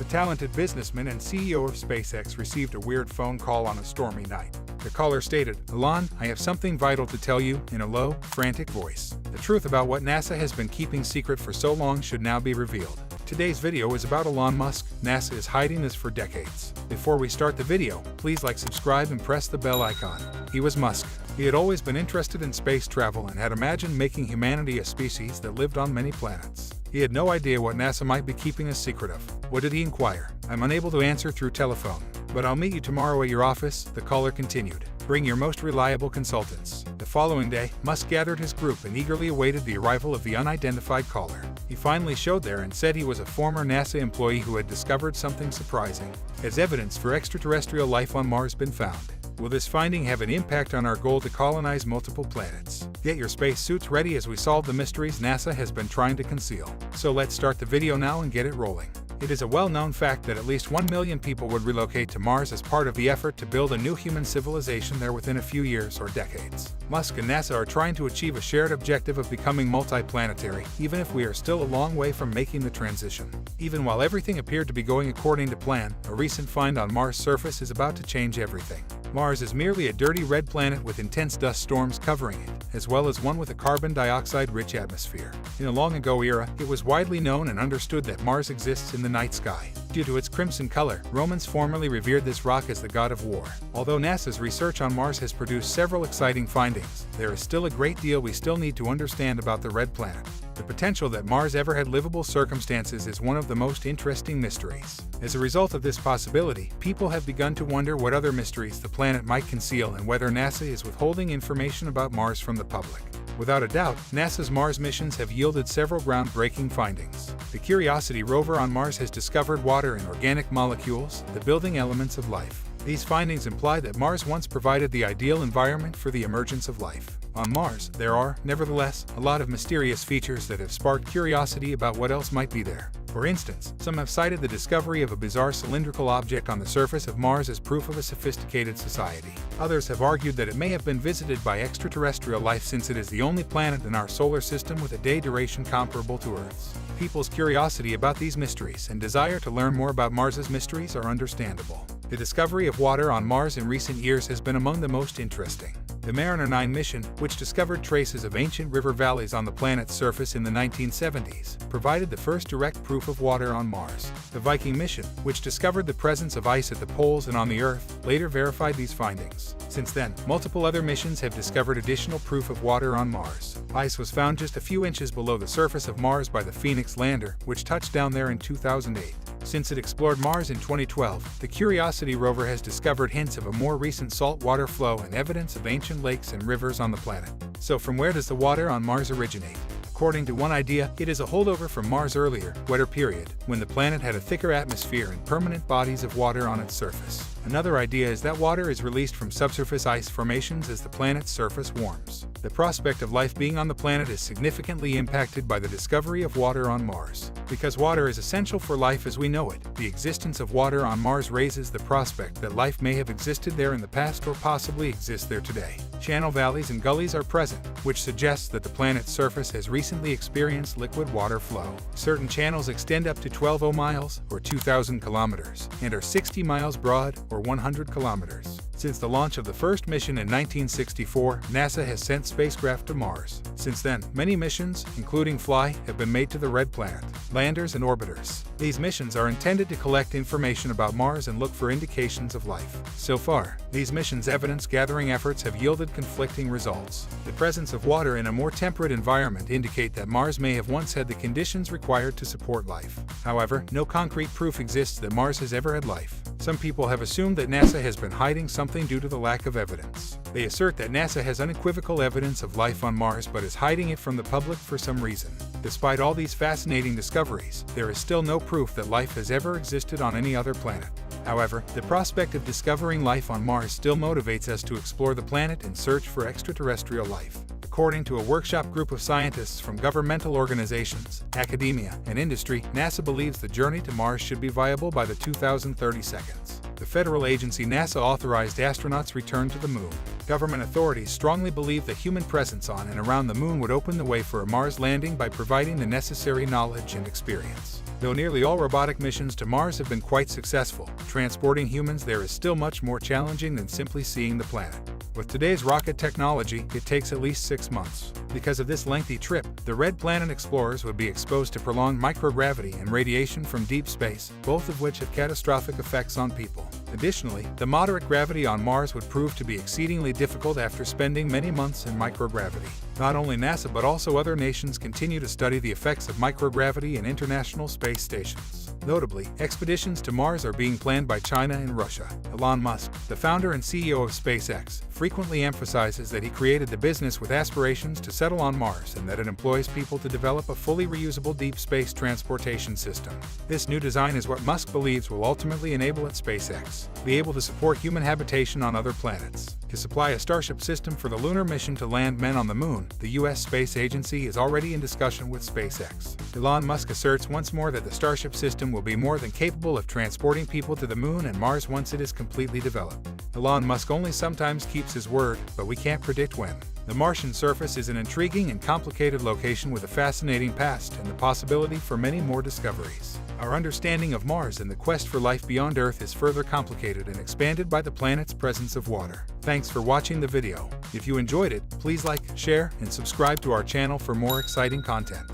talented businessman and CEO of SpaceX received a weird phone call on a stormy night. The caller stated, "Elon, I have something vital to tell you," in a low, frantic voice. The truth about what NASA has been keeping secret for so long should now be revealed. Today's video is about Elon Musk. NASA is hiding this for decades. Before we start the video, please like, subscribe, and press the bell icon. He was Musk. He had always been interested in space travel and had imagined making humanity a species that lived on many planets. He had no idea what NASA might be keeping a secret of. What did he inquire? "I'm unable to answer through telephone, but I'll meet you tomorrow at your office," the caller continued. "Bring your most reliable consultants." The following day, Musk gathered his group and eagerly awaited the arrival of the unidentified caller. He finally showed there and said he was a former NASA employee who had discovered something surprising. Has evidence for extraterrestrial life on Mars been found? Will this finding have an impact on our goal to colonize multiple planets? Get your space suits ready as we solve the mysteries NASA has been trying to conceal. So let's start the video now and get it rolling. It is a well-known fact that at least 1 million people would relocate to Mars as part of the effort to build a new human civilization there within a few years or decades. Musk and NASA are trying to achieve a shared objective of becoming multiplanetary, even if we are still a long way from making the transition. Even while everything appeared to be going according to plan, a recent find on Mars' surface is about to change everything. Mars is merely a dirty red planet with intense dust storms covering it, as well as one with a carbon dioxide-rich atmosphere. In a long-ago era, it was widely known and understood that Mars exists in the night sky. Due to its crimson color, Romans formerly revered this rock as the god of war. Although NASA's research on Mars has produced several exciting findings, there is still a great deal we still need to understand about the red planet. The potential that Mars ever had livable circumstances is one of the most interesting mysteries. As a result of this possibility, people have begun to wonder what other mysteries the planet might conceal and whether NASA is withholding information about Mars from the public. Without a doubt, NASA's Mars missions have yielded several groundbreaking findings. The Curiosity rover on Mars has discovered water and organic molecules, the building elements of life. These findings imply that Mars once provided the ideal environment for the emergence of life. On Mars, there are, nevertheless, a lot of mysterious features that have sparked curiosity about what else might be there. For instance, some have cited the discovery of a bizarre cylindrical object on the surface of Mars as proof of a sophisticated society. Others have argued that it may have been visited by extraterrestrial life since it is the only planet in our solar system with a day duration comparable to Earth's. People's curiosity about these mysteries and desire to learn more about Mars's mysteries are understandable. The discovery of water on Mars in recent years has been among the most interesting. The Mariner 9 mission, which discovered traces of ancient river valleys on the planet's surface in the 1970s, provided the first direct proof of water on Mars. The Viking mission, which discovered the presence of ice at the poles and on the Earth, later verified these findings. Since then, multiple other missions have discovered additional proof of water on Mars. Ice was found just a few inches below the surface of Mars by the Phoenix lander, which touched down there in 2008. Since it explored Mars in 2012, the Curiosity rover has discovered hints of a more recent saltwater flow and evidence of ancient lakes and rivers on the planet. So from where does the water on Mars originate? According to one idea, it is a holdover from Mars' earlier, wetter period, when the planet had a thicker atmosphere and permanent bodies of water on its surface. Another idea is that water is released from subsurface ice formations as the planet's surface warms. The prospect of life being on the planet is significantly impacted by the discovery of water on Mars. Because water is essential for life as we know it, the existence of water on Mars raises the prospect that life may have existed there in the past or possibly exists there today. Channel valleys and gullies are present, which suggests that the planet's surface has recently experienced liquid water flow. Certain channels extend up to 12 miles, or 2,000 kilometers, and are 60 miles broad, or 100 kilometers. Since the launch of the first mission in 1964, NASA has sent spacecraft to Mars. Since then, many missions, including Fly, have been made to the red planet, landers and orbiters. These missions are intended to collect information about Mars and look for indications of life. So far, these missions' evidence-gathering efforts have yielded conflicting results. The presence of water in a more temperate environment indicate that Mars may have once had the conditions required to support life. However, no concrete proof exists that Mars has ever had life. Some people have assumed that NASA has been hiding something due to the lack of evidence. They assert that NASA has unequivocal evidence of life on Mars but is hiding it from the public for some reason. Despite all these fascinating discoveries, there is still no proof that life has ever existed on any other planet. However, the prospect of discovering life on Mars still motivates us to explore the planet and search for extraterrestrial life. According to a workshop group of scientists from governmental organizations, academia, and industry, NASA believes the journey to Mars should be viable by the 2030 seconds. The federal agency NASA authorized astronauts' return to the Moon. Government authorities strongly believe that human presence on and around the Moon would open the way for a Mars landing by providing the necessary knowledge and experience. Though nearly all robotic missions to Mars have been quite successful, transporting humans there is still much more challenging than simply seeing the planet. With today's rocket technology, it takes at least 6 months. Because of this lengthy trip, the Red Planet explorers would be exposed to prolonged microgravity and radiation from deep space, both of which have catastrophic effects on people. Additionally, the moderate gravity on Mars would prove to be exceedingly difficult after spending many months in microgravity. Not only NASA but also other nations continue to study the effects of microgravity in international space stations. Notably, expeditions to Mars are being planned by China and Russia. Elon Musk, the founder and CEO of SpaceX, frequently emphasizes that he created the business with aspirations to settle on Mars and that it employs people to develop a fully reusable deep space transportation system. This new design is what Musk believes will ultimately enable its SpaceX be able to support human habitation on other planets. To supply a Starship system for the lunar mission to land men on the moon, the U.S. Space Agency is already in discussion with SpaceX. Elon Musk asserts once more that the Starship system will be more than capable of transporting people to the moon and Mars once it is completely developed. Elon Musk only sometimes keeps his word, but we can't predict when. The Martian surface is an intriguing and complicated location with a fascinating past and the possibility for many more discoveries. Our understanding of Mars and the quest for life beyond Earth is further complicated and expanded by the planet's presence of water. Thanks for watching the video. If you enjoyed it, please like, share, and subscribe to our channel for more exciting content.